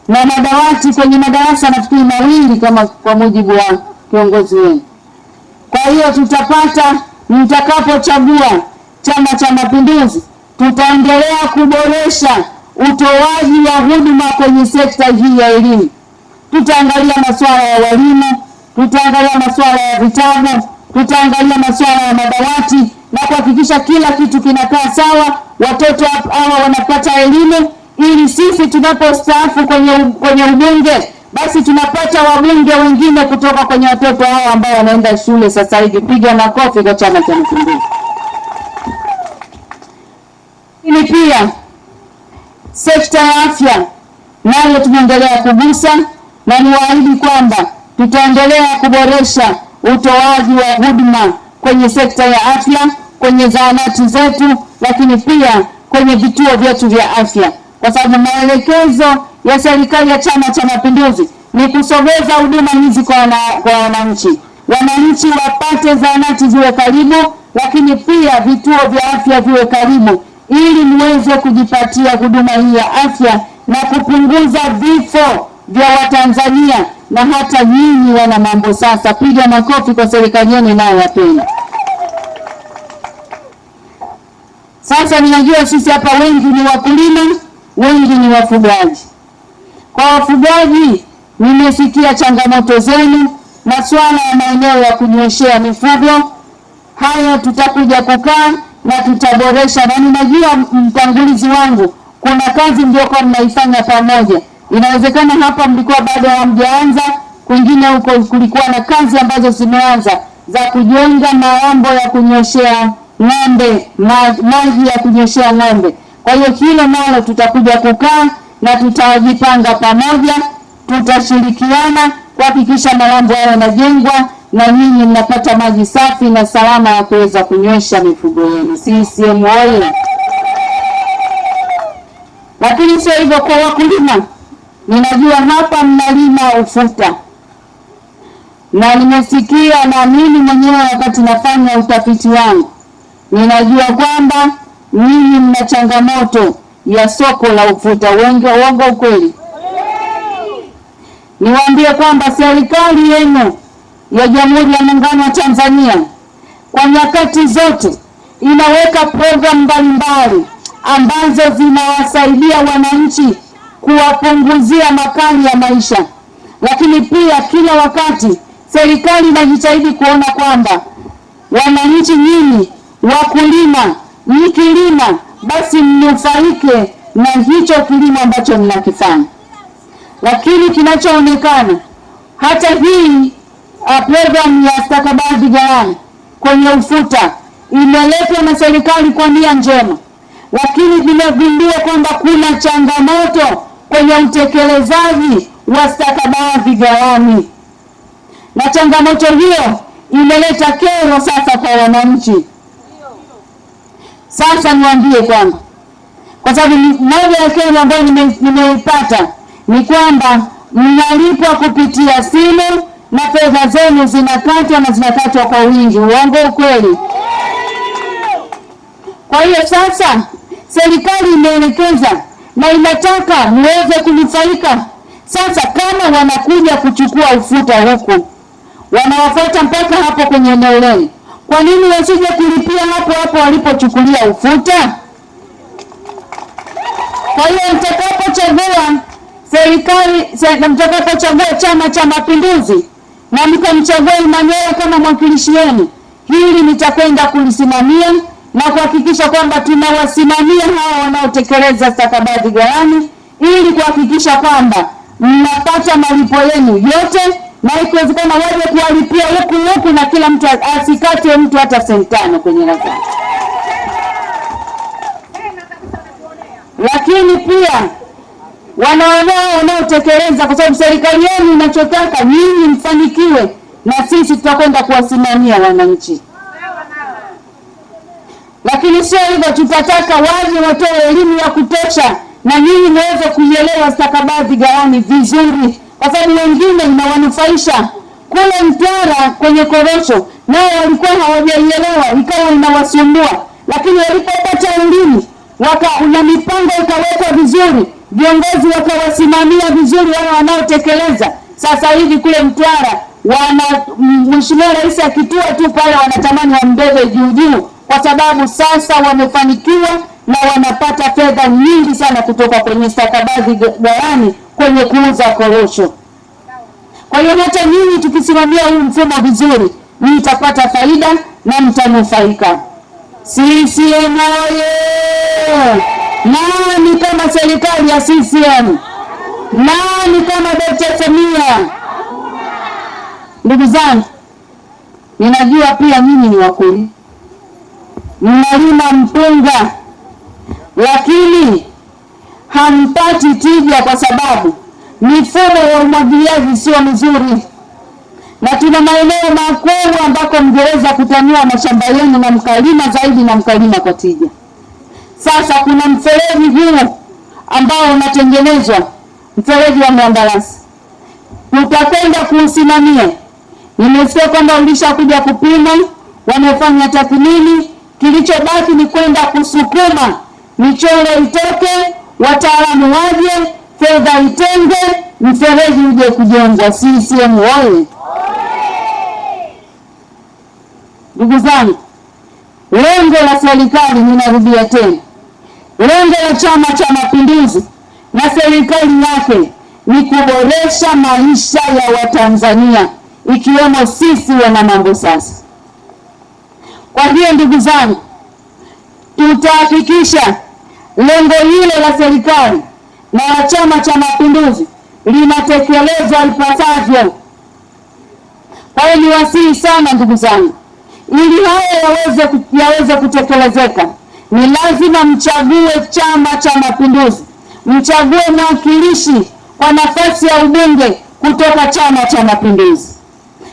na madawati kwenye madarasa nafikiri mawili kama kwa mujibu wa kiongozi wenu. Kwa hiyo tutapata, mtakapochagua Chama cha Mapinduzi, tutaendelea kuboresha utoaji wa huduma kwenye sekta hii ya elimu. Tutaangalia masuala ya walimu, tutaangalia masuala ya vitabu, tutaangalia masuala ya madawati na kuhakikisha kila kitu kinakaa sawa, watoto hawa wanapata elimu, ili sisi tunapostaafu kwenye ubunge basi tunapata wabunge wengine kutoka kwenye watoto hao ambao wanaenda shule sasa hivi. Piga makofi kwa Chama cha Mapinduzi. Ili pia sekta ya afya nayo tunaendelea kugusa, na niwaahidi kwamba tutaendelea kuboresha utoaji wa huduma kwenye sekta ya afya, kwenye zahanati zetu, lakini pia kwenye vituo vyetu vya afya, kwa sababu maelekezo ya serikali ya Chama cha Mapinduzi ni kusogeza huduma hizi kwa wananchi. Wananchi wapate zahanati ziwe karibu, lakini pia vituo vya afya viwe karibu, ili muweze kujipatia huduma hii ya afya na kupunguza vifo vya Watanzania na hata nyinyi wana Mambo Sasa. Piga makofi kwa serikali yenu inayowapenda. Sasa ninajua sisi hapa wengi ni wakulima, wengi ni wafugaji. Kwa wafugaji, nimesikia changamoto zenu, masuala ya maeneo ya kunyweshea mifugo. Haya tutakuja kukaa na tutaboresha, na ninajua mtangulizi wangu kuna kazi mliokuwa mnaifanya pamoja. Inawezekana hapa mlikuwa bado hamjaanza, kwingine huko kulikuwa na kazi ambazo zimeanza za kujenga maombo ya kunyoshea ng'ombe, maji ya kunyoshea ng'ombe. Kwa hiyo hilo nalo tutakuja kukaa na tutajipanga pamoja, tutashirikiana kuhakikisha maombo hayo yanajengwa na nyinyi mnapata maji safi na salama ya kuweza kunywesha mifugo yenu. CCM oyee! Lakini sio hivyo, kwa wakulima, ninajua hapa mnalima ufuta, na nimesikia na mimi mwenyewe wakati nafanya utafiti wangu, ninajua kwamba nyinyi mna changamoto ya soko la ufuta. Uongo ukweli? Niwaambie kwamba serikali yenu ya Jamhuri ya Muungano wa Tanzania kwa nyakati zote inaweka programu mbalimbali ambazo zinawasaidia wananchi kuwapunguzia makali ya maisha, lakini pia kila wakati serikali inajitahidi kuona kwamba wananchi nyinyi wakulima, mkilima basi mnufaike na hicho kilimo ambacho mnakifanya. Lakini kinachoonekana hata hii programu ya stakabadhi ghalani kwenye ufuta imeletwa na serikali kwa nia njema, lakini nimegundua kwamba kuna changamoto kwenye utekelezaji wa stakabadhi ghalani, na changamoto hiyo imeleta kero sasa kwa wananchi. Sasa niwaambie kwamba, kwa sababu moja ya kero ambayo nimeipata ni kwamba mnalipwa kupitia simu na fedha zenu zinakatwa na zinakatwa kwa wingi. Uongo ukweli? Kwa hiyo sasa serikali imeelekeza na inataka muweze kunufaika. Sasa kama wanakuja kuchukua ufuta huku, wanawafuata mpaka hapo kwenye eneo lenu, kwa nini wasije kulipia hapo hapo walipochukulia ufuta? Kwa hiyo mtakapochagua mtakapochagua Chama cha Mapinduzi na mkamchagua Emmanuel kama mwakilishi wenu, hili nitakwenda kulisimamia na kuhakikisha kwamba tunawasimamia hawa wanaotekeleza stakabadhi ghalani, ili kuhakikisha kwamba mnapata malipo yenu yote, na ikiwezekana waje kuwalipia huku na kila mtu asikate mtu hata senti 5 kwenye razani. Lakini pia wanaotekeleza, kwa sababu serikali yenu inachotaka nyinyi mfanikiwe, na sisi tutakwenda kuwasimamia wananchi. Lakini sio hivyo, tutataka waje watoe elimu ya kutosha na nyinyi muweze kuielewa stakabadhi ghalani vizuri, kwa sababu wengine inawanufaisha. Kule Mtwara kwenye korosho nao walikuwa hawajaielewa, ikawa inawasumbua, lakini walipopata elimu na mipango ikawekwa vizuri, viongozi wakawasimamia vizuri wale wanaotekeleza. Sasa hivi kule Mtwara Mheshimiwa Rais akitua tu pale wanatamani wambebe juu juu, kwa sababu sasa wamefanikiwa na wanapata fedha nyingi sana kutoka kwenye stakabadhi ghalani kwenye kuuza korosho. Kwa hiyo hata nyinyi tukisimamia huu mfumo vizuri, mtapata faida na mtanufaika. CCM oye! Nani kama serikali ya CCM? Nani kama Dkt. Samia? Ndugu zangu, ninajua pia nyinyi ni wakulima, mnalima mpunga, lakini hampati tija kwa sababu mifumo ya umwagiliaji sio mizuri, na tuna maeneo makubwa ambako mngeweza kutanua mashamba yenu na mkalima zaidi na mkalima kwa tija. Sasa kuna mfereji huu ambao unatengenezwa, mfereji wa Mwandarasi, tutakwenda kuusimamia. Nimesikia kwamba ulishakuja kupima, wamefanya tathmini, kilichobaki ni kwenda kusukuma michoro itoke, wataalamu waje, fedha itenge, mfereji uje kujengwa. CCM oye! Ndugu zangu, lengo la serikali, ninarudia tena, lengo la Chama cha Mapinduzi na serikali yake ni kuboresha maisha ya Watanzania, ikiwemo sisi wana Mambo Sasa. Kwa hiyo ndugu zangu, tutahakikisha lengo hilo la serikali na la Chama cha Mapinduzi linatekelezwa ipasavyo. Kwa hiyo niwasihi sana ndugu zangu, ili haya yaweze kutekelezeka, ni lazima mchague Chama cha Mapinduzi, mchague mwakilishi kwa nafasi ya ubunge kutoka Chama cha Mapinduzi,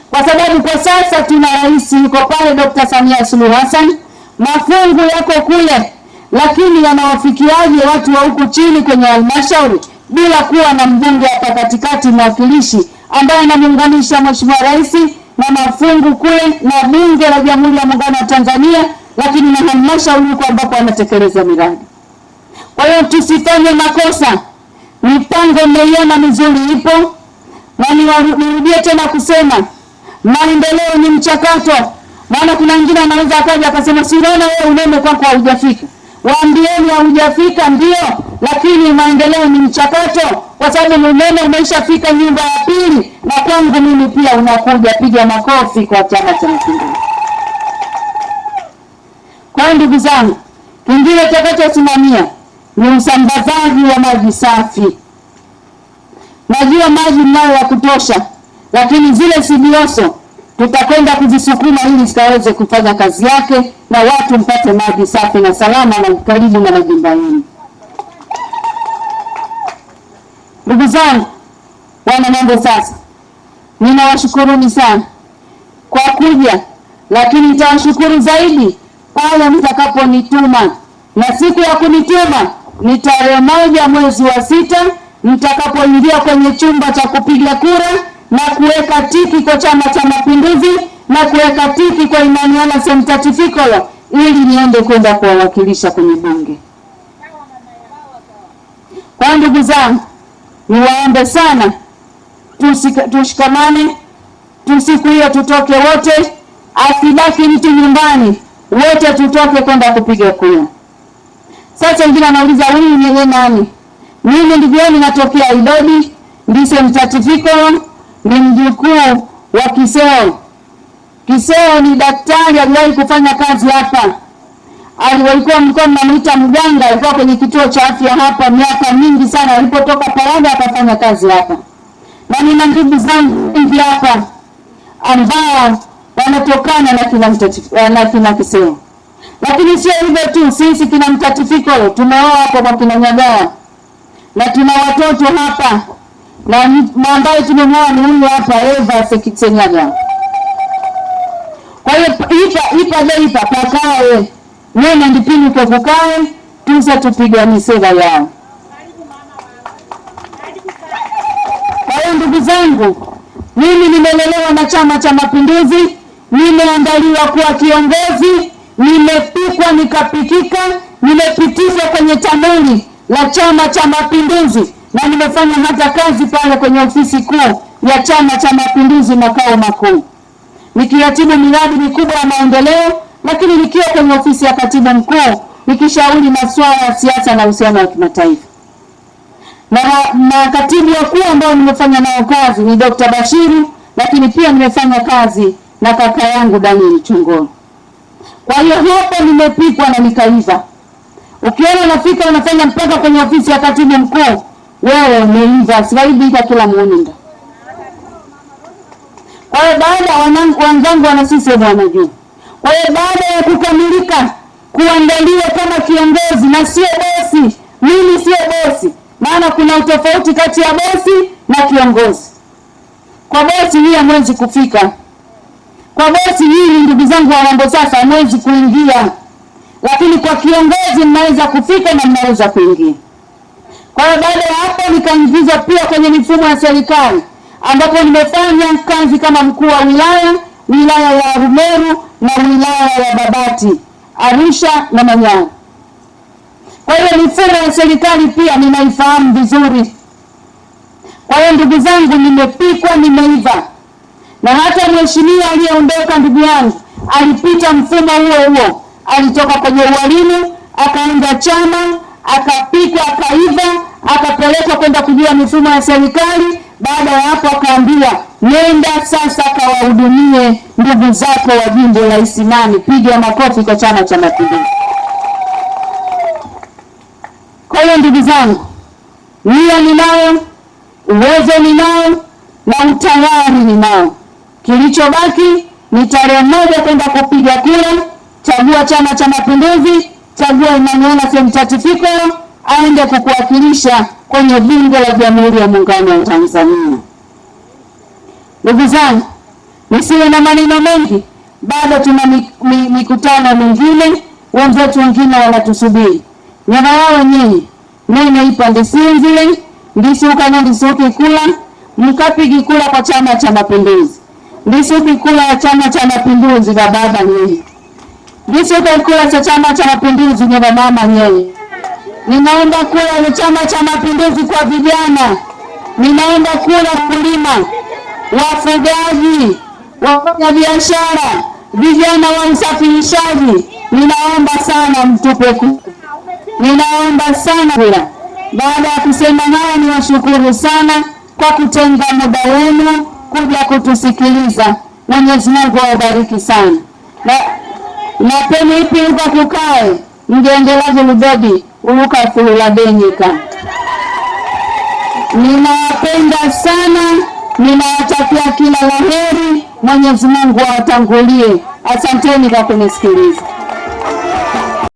kwa sababu kwa sasa tuna rais yuko pale, Dkt. Samia Suluhu Hassan, mafungu yako kule, lakini yanawafikiaje watu wa huku chini kwenye halmashauri bila kuwa na mbunge hapa katikati, mwakilishi ambaye anamuunganisha Mheshimiwa Rais na mafungu kule na Bunge la Jamhuri ya Muungano wa Tanzania, lakini na halmashauri huko ambapo anatekeleza miradi. Kwa hiyo tusifanye makosa, mipango mmeiona mizuri ipo, na nirudie tena kusema maendeleo ni mchakato. Maana kuna wengine anaweza akaja akasema, si unaona wewe umeme kwako haujafika. Waambieni haujafika ndio, lakini maendeleo ni mchakato, kwa sababu umeme umeshafika nyumba ya pili, na kwangu mimi pia unakuja. Piga makofi kwa Chama cha Mapinduzi. Kwa ndugu zangu, kingine tutakachosimamia ni usambazaji wa maji safi. Najua maji mnayo ya kutosha, lakini zile sidioso tutakwenda kuzisukuma ili zikaweze kufanya kazi yake na watu mpate maji safi na salama na karibu na majumba yenu. Ndugu zangu wana Mambo Sasa, ninawashukuruni sana kwa kuja, lakini nitawashukuru zaidi pale mtakaponituma, na siku ya kunituma ni tarehe 1 mwezi wa 6 mtakapoingia kwenye chumba cha kupiga kura na kuweka tiki kwa Chama cha Mapinduzi na kuweka tiki kwa Imaniala Semtatifikolo ili niende kwenda kuwawakilisha kwenye bunge. Kwa ndugu zangu, niwaombe sana tushikamane, siku hiyo tutoke wote, asibaki mtu nyumbani, wote tutoke kwenda kupiga kura. Sasa wengine wanauliza huyu ni nani? Mimi ndivyo ninatokea Idodi, ndise Mtatifikolo, ni mjukuu wa Kiseo. Kiseo ni daktari, aliwahi kufanya kazi hapa. Alikuwa mlikuwa mnamuita mganga, alikuwa kwenye kituo cha afya hapa miaka mingi sana, alipotoka Paraga akafanya kazi hapa. Na nina ndugu zangu wengi hapa ambao wanatokana na kina Kiseo. Lakini sio hivyo tu, sisi kina Mtatifikolo tumeoa hapo kwa kina Nyagawa, na tuna watoto hapa, na ambaye tumemwoa ni huyu hapa Eva Sekitsenyaga. Kwa hiyo ipa pakae nene ndipini kwa kukae, tuza tupigani sera yao. Kwa hiyo ndugu zangu, mimi nimelelewa na Chama cha Mapinduzi, nimeandaliwa kuwa kiongozi, nimepikwa nikapikika, nimepitishwa kwenye tanuri la Chama cha Mapinduzi, na nimefanya hata kazi pale kwenye ofisi kuu ya Chama cha Mapinduzi makao makuu, nikiratibu miradi mikubwa ya maendeleo, lakini nikiwa kwenye ofisi ya katibu mkuu nikishauri masuala ya siasa na uhusiano wa kimataifa. Na katibu wakuu ambao nimefanya nao kazi ni Dr. Bashiru, lakini pia nimefanya kazi na kaka yangu Daniel Chongolo. Kwa hiyo hapo nimepikwa na nikaiva. Ukiona unafika unafanya mpaka kwenye ofisi ya katibu mkuu, wewe umeiva, siwaidi kwa kila muninga. Kwa hiyo baada wenzangu wana CCM wanajua. Kwa hiyo baada ya kukamilika kuandaliwa kama kiongozi na sio bosi, mimi sio bosi, maana kuna utofauti kati ya bosi na kiongozi. Kwa bosi hii hamwezi kufika. Kwa bosi hii ndugu zangu wa mambo sasa hamwezi kuingia. Lakini kwa kiongozi mnaweza kufika na mnaweza kuingia. Kwa hiyo baada ya hapo nikaingizwa pia kwenye mifumo ya serikali, ambapo nimefanya kazi kama mkuu wa wilaya ya Rumeru na wilaya ya Babati, Arusha na Manyara. Kwa hiyo mifumo ya serikali pia ninaifahamu vizuri. Kwa hiyo ndugu zangu, nimepikwa, nimeiva. Na hata mheshimiwa aliyeondoka ndugu yangu alipita mfumo huo. Alitoka kwenye ualimu, akaenda chama, akapikwa, akaiva, akapelekwa kwenda kujua mifumo ya serikali. Baada ya hapo akaambiwa, nenda sasa kawahudumie ndugu zako wa jimbo la Isimani. Piga makofi kwa Chama cha Mapinduzi. Kwa hiyo ndugu zangu, nia ninayo, uwezo ninao na utayari ninao. Kilichobaki ni tarehe 1 kwenda kupiga kura. Chagua Chama cha Mapinduzi, chagua Emmanuel Semtatifikolo aende kukuwakilisha kwenye bunge la Jamhuri ya Muungano wa Tanzania. Ndugu zangu, nisiwe na maneno mengi, bado tuna mikutano mingine, wenzetu wengine wanatusubiri. Nyama yao nyinyi, nene ipa ndisinzile, ndisuka na ndisuki kula, mkapigi kula kwa Chama cha Mapinduzi. Ndisuki kula ya Chama cha Mapinduzi za baba nyinyi. Ndisuki kula cha Chama cha Mapinduzi ni mama nyinyi. Ninaenda kula ni Chama cha Mapinduzi kwa vijana. Ninaenda kula kulima, wafugaji, wafanya biashara, vijana wa usafirishaji. Ninaomba sana mtupe kura. Ninaomba sana kura. Baada ya kusema haya, niwashukuru sana kwa kutenga muda wenu kuja kutusikiliza. Mwenyezi Mungu awabariki sana. Na peni ipi uka kukae, mgeendelaje Lubebi, uruka fulula benyika. Ninawapenda sana, ninawatakia kila laheri. Mwenyezi Mungu awatangulie. Asanteni kwa kunisikiliza.